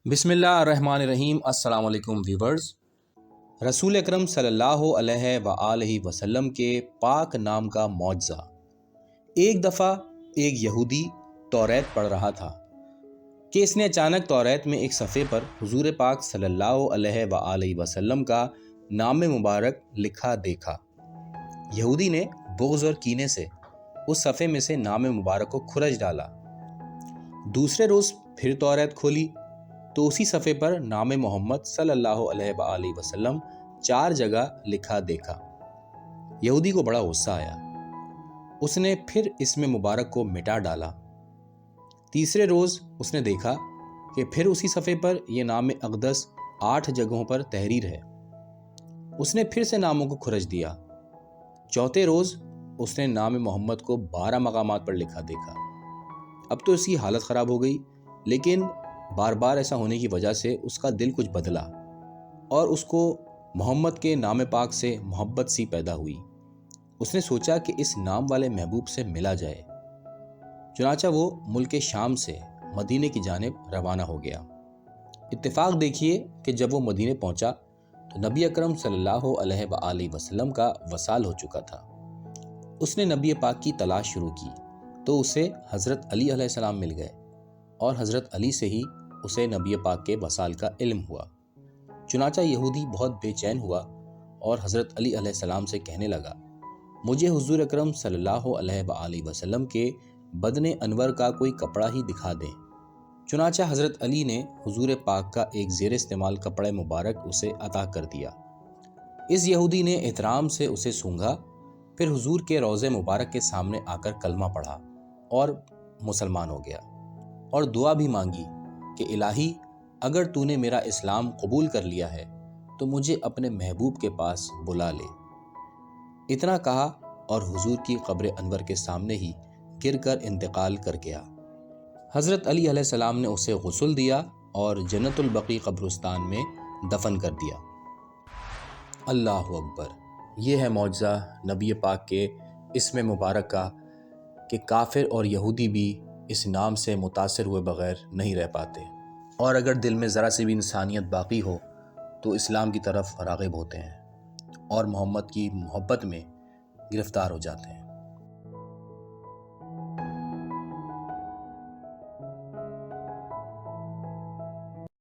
بسم اللہ الرحمن الرحیم۔ السلام علیکم ویورز۔ رسول اکرم صلی اللہ علیہ وآلہ وسلم کے پاک نام کا معجزہ۔ ایک دفعہ ایک یہودی توریت پڑھ رہا تھا کہ اس نے اچانک توریت میں ایک صفحے پر حضور پاک صلی اللہ علیہ وآلہ وسلم کا نام مبارک لکھا دیکھا۔ یہودی نے بغض اور کینے سے اس صفحے میں سے نام مبارک کو کھرچ ڈالا۔ دوسرے روز پھر توریت کھولی تو اسی صفحے پر نام محمد صلی اللہ علیہ وآلہ وسلم 4 جگہ لکھا دیکھا۔ یہودی کو بڑا غصہ آیا۔ اس نے پھر اسم مبارک کو مٹا ڈالا۔ تیسرے روز اس نے دیکھا کہ پھر اسی صفحے پر یہ نام اقدس 8 جگہوں پر تحریر ہے۔ اس نے پھر سے ناموں کو کھرچ دیا۔ چوتھے روز اس نے نام محمد کو 12 مقامات پر لکھا دیکھا۔ اب تو اس کی حالت خراب ہو گئی، لیکن بار بار ایسا ہونے کی وجہ سے اس کا دل کچھ بدلا اور اس کو محمد کے نام پاک سے محبت سی پیدا ہوئی۔ اس نے سوچا کہ اس نام والے محبوب سے ملا جائے۔ چنانچہ وہ ملک شام سے مدینے کی جانب روانہ ہو گیا۔ اتفاق دیکھیے کہ جب وہ مدینے پہنچا تو نبی اکرم صلی اللہ علیہ وآلہ وسلم کا وصال ہو چکا تھا۔ اس نے نبی پاک کی تلاش شروع کی تو اسے حضرت علی علیہ السلام مل گئے اور حضرت علی سے ہی اسے نبی پاک کے وصال کا علم ہوا۔ چنانچہ یہودی بہت بے چین ہوا اور حضرت علی علیہ السلام سے کہنے لگا، مجھے حضور اکرم صلی اللہ علیہ وآلہ وسلم کے بدن انور کا کوئی کپڑا ہی دکھا دیں۔ چنانچہ حضرت علی نے حضور پاک کا ایک زیر استعمال کپڑے مبارک اسے عطا کر دیا۔ اس یہودی نے احترام سے اسے سونگھا، پھر حضور کے روضے مبارک کے سامنے آ کر کلمہ پڑھا اور مسلمان ہو گیا، اور دعا بھی مانگی کہ الہی، اگر تو نے میرا اسلام قبول کر لیا ہے تو مجھے اپنے محبوب کے پاس بلا لے۔ اتنا کہا اور حضور کی قبر انور کے سامنے ہی گر کر انتقال کر گیا۔ حضرت علی علیہ السلام نے اسے غسل دیا اور جنت البقیع قبرستان میں دفن کر دیا۔ اللہ اکبر۔ یہ ہے معجزہ نبی پاک کے اسم مبارک کا کہ کافر اور یہودی بھی اس نام سے متاثر ہوئے بغیر نہیں رہ پاتے، اور اگر دل میں ذرا سی بھی انسانیت باقی ہو تو اسلام کی طرف راغب ہوتے ہیں اور محمد کی محبت میں گرفتار ہو جاتے ہیں۔